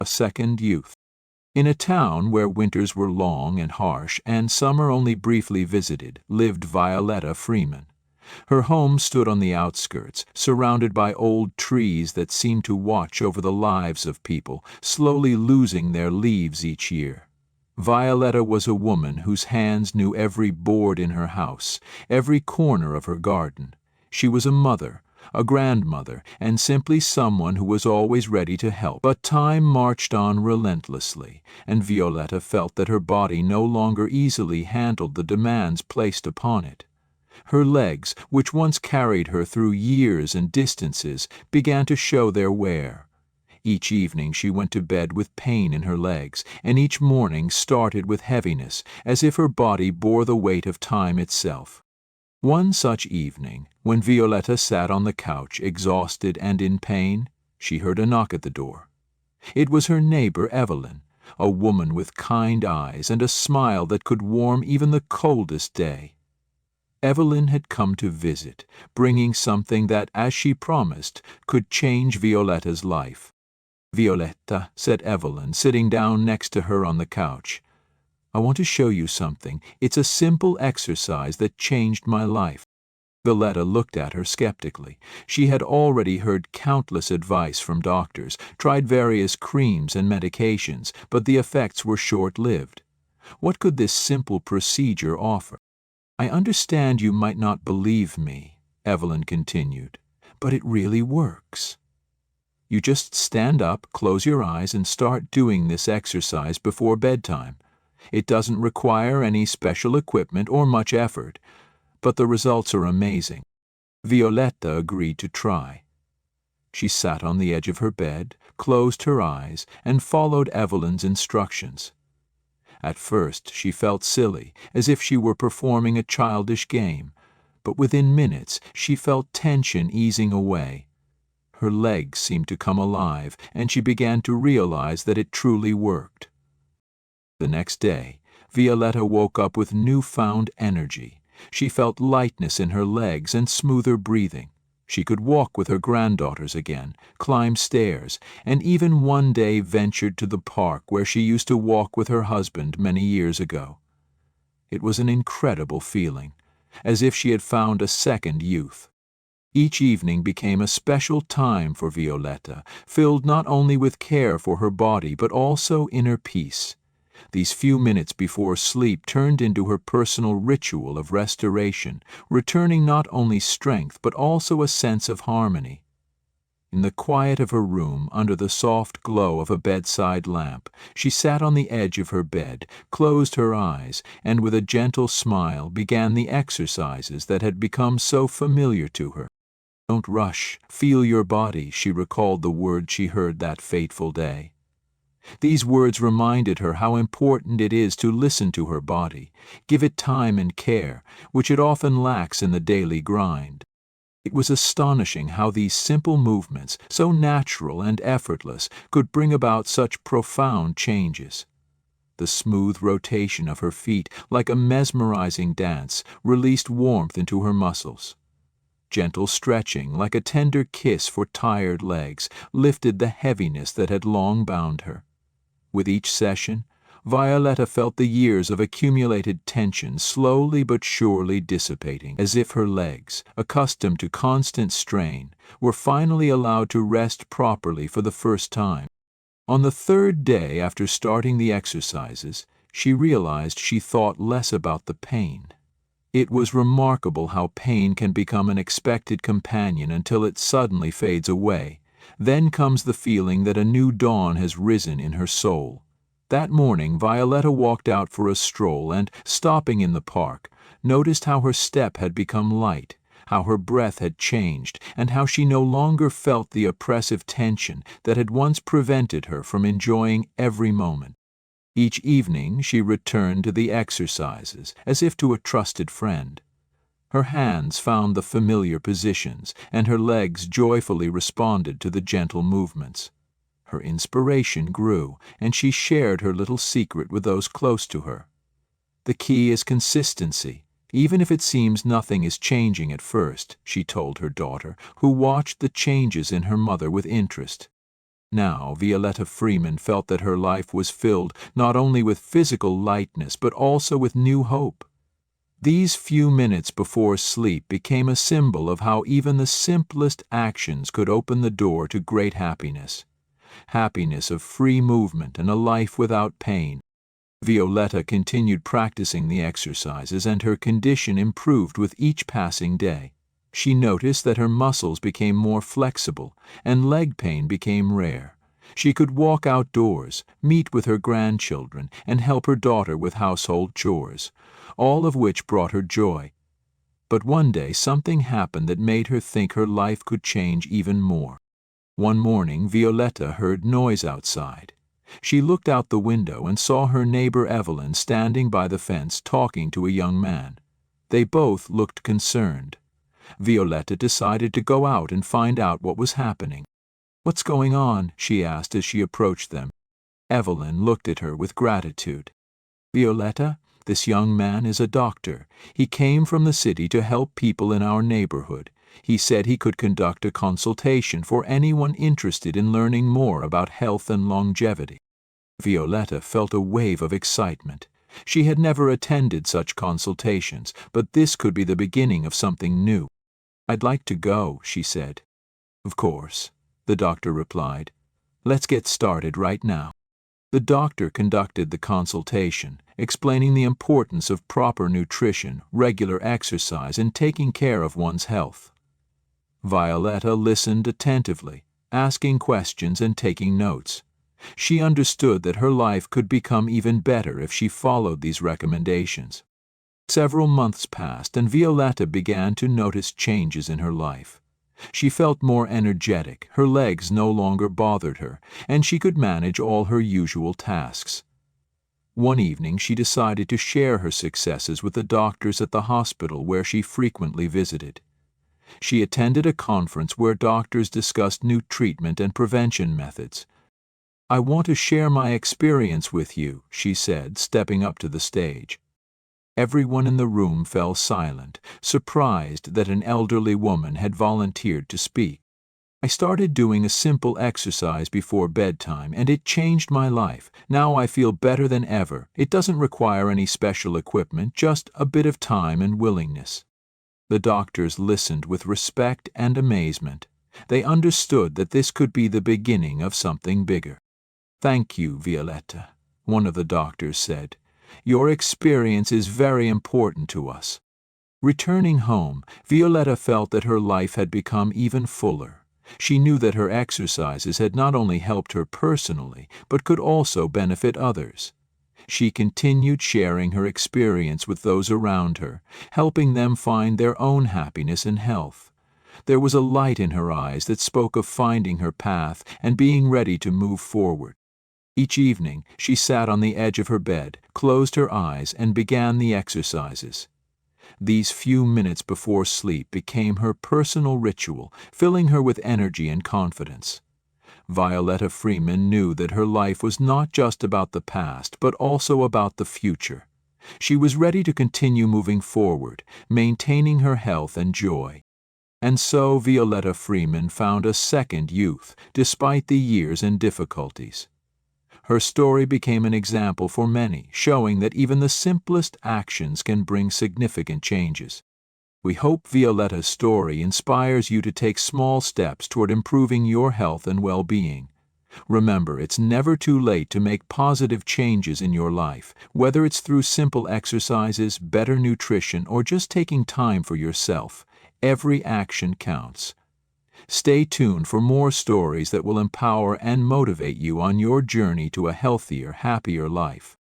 A second youth. In a town where winters were long and harsh and summer only briefly visited, lived Violetta Freeman. Her home stood on the outskirts, surrounded by old trees that seemed to watch over the lives of people, slowly losing their leaves each year. Violetta was a woman whose hands knew every board in her house, every corner of her garden. She was a mother, a grandmother, and simply someone who was always ready to help. But time marched on relentlessly, and Violetta felt that her body no longer easily handled the demands placed upon it. Her legs, which once carried her through years and distances, began to show their wear. Each evening she went to bed with pain in her legs, and each morning started with heaviness, as if her body bore the weight of time itself. One such evening, when Violetta sat on the couch, exhausted and in pain, she heard a knock at the door. It was her neighbor Evelyn, a woman with kind eyes and a smile that could warm even the coldest day. Evelyn had come to visit, bringing something that, as she promised, could change Violetta's life. "Violetta," said Evelyn, sitting down next to her on the couch, "I want to show you something. It's a simple exercise that changed my life." Violetta looked at her skeptically. She had already heard countless advice from doctors, tried various creams and medications, but the effects were short-lived. What could this simple procedure offer? "I understand you might not believe me," Evelyn continued, "but it really works. You just stand up, close your eyes, and start doing this exercise before bedtime. It doesn't require any special equipment or much effort, but the results are amazing." Violetta agreed to try. She sat on the edge of her bed, closed her eyes, and followed Evelyn's instructions. At first she felt silly, as if she were performing a childish game, but within minutes she felt tension easing away. Her legs seemed to come alive, and she began to realize that it truly worked. The next day, Violetta woke up with newfound energy. She felt lightness in her legs and smoother breathing. She could walk with her granddaughters again, climb stairs, and even one day ventured to the park where she used to walk with her husband many years ago. It was an incredible feeling, as if she had found a second youth. Each evening became a special time for Violetta, filled not only with care for her body but also inner peace. These few minutes before sleep turned into her personal ritual of restoration, returning not only strength but also a sense of harmony. In the quiet of her room, under the soft glow of a bedside lamp, she sat on the edge of her bed, closed her eyes, and with a gentle smile began the exercises that had become so familiar to her. "Don't rush, feel your body," she recalled the words she heard that fateful day. These words reminded her how important it is to listen to her body, give it time and care, which it often lacks in the daily grind. It was astonishing how these simple movements, so natural and effortless, could bring about such profound changes. The smooth rotation of her feet, like a mesmerizing dance, released warmth into her muscles. Gentle stretching, like a tender kiss for tired legs, lifted the heaviness that had long bound her. With each session, Violetta felt the years of accumulated tension slowly but surely dissipating, as if her legs, accustomed to constant strain, were finally allowed to rest properly for the first time. On the third day after starting the exercises, she realized she thought less about the pain. It was remarkable how pain can become an expected companion until it suddenly fades away. Then comes the feeling that a new dawn has risen in her soul. That morning Violetta walked out for a stroll and, stopping in the park, noticed how her step had become light, how her breath had changed, and how she no longer felt the oppressive tension that had once prevented her from enjoying every moment. Each evening she returned to the exercises, as if to a trusted friend. Her hands found the familiar positions, and her legs joyfully responded to the gentle movements. Her inspiration grew, and she shared her little secret with those close to her. "The key is consistency, even if it seems nothing is changing at first," she told her daughter, who watched the changes in her mother with interest. Now, Violetta Freeman felt that her life was filled not only with physical lightness but also with new hope. These few minutes before sleep became a symbol of how even the simplest actions could open the door to great happiness. Happiness of free movement and a life without pain. Violetta continued practicing the exercises, and her condition improved with each passing day. She noticed that her muscles became more flexible, and leg pain became rare. She could walk outdoors, meet with her grandchildren, and help her daughter with household chores, all of which brought her joy. But one day something happened that made her think her life could change even more. One morning Violetta heard noise outside. She looked out the window and saw her neighbor Evelyn standing by the fence talking to a young man. They both looked concerned. Violetta decided to go out and find out what was happening. "What's going on?" she asked as she approached them. Evelyn looked at her with gratitude. "Violetta, this young man is a doctor. He came from the city to help people in our neighborhood. He said he could conduct a consultation for anyone interested in learning more about health and longevity." Violetta felt a wave of excitement. She had never attended such consultations, but this could be the beginning of something new. "I'd like to go," she said. "Of course," the doctor replied. "Let's get started right now." The doctor conducted the consultation, explaining the importance of proper nutrition, regular exercise, and taking care of one's health. Violetta listened attentively, asking questions and taking notes. She understood that her life could become even better if she followed these recommendations. Several months passed, and Violetta began to notice changes in her life. She felt more energetic, her legs no longer bothered her, and she could manage all her usual tasks. One evening she decided to share her successes with the doctors at the hospital where she frequently visited. She attended a conference where doctors discussed new treatment and prevention methods. "I want to share my experience with you," she said, stepping up to the stage. Everyone in the room fell silent, surprised that an elderly woman had volunteered to speak. "I started doing a simple exercise before bedtime, and it changed my life. Now I feel better than ever. It doesn't require any special equipment, just a bit of time and willingness." The doctors listened with respect and amazement. They understood that this could be the beginning of something bigger. "Thank you, Violetta," one of the doctors said. "Your experience is very important to us." Returning home, Violetta felt that her life had become even fuller. She knew that her exercises had not only helped her personally, but could also benefit others. She continued sharing her experience with those around her, helping them find their own happiness and health. There was a light in her eyes that spoke of finding her path and being ready to move forward. Each evening, she sat on the edge of her bed, closed her eyes, and began the exercises. These few minutes before sleep became her personal ritual, filling her with energy and confidence. Violetta Freeman knew that her life was not just about the past, but also about the future. She was ready to continue moving forward, maintaining her health and joy. And so Violetta Freeman found a second youth, despite the years and difficulties. Her story became an example for many, showing that even the simplest actions can bring significant changes. We hope Violetta's story inspires you to take small steps toward improving your health and well-being. Remember, it's never too late to make positive changes in your life, whether it's through simple exercises, better nutrition, or just taking time for yourself. Every action counts. Stay tuned for more stories that will empower and motivate you on your journey to a healthier, happier life.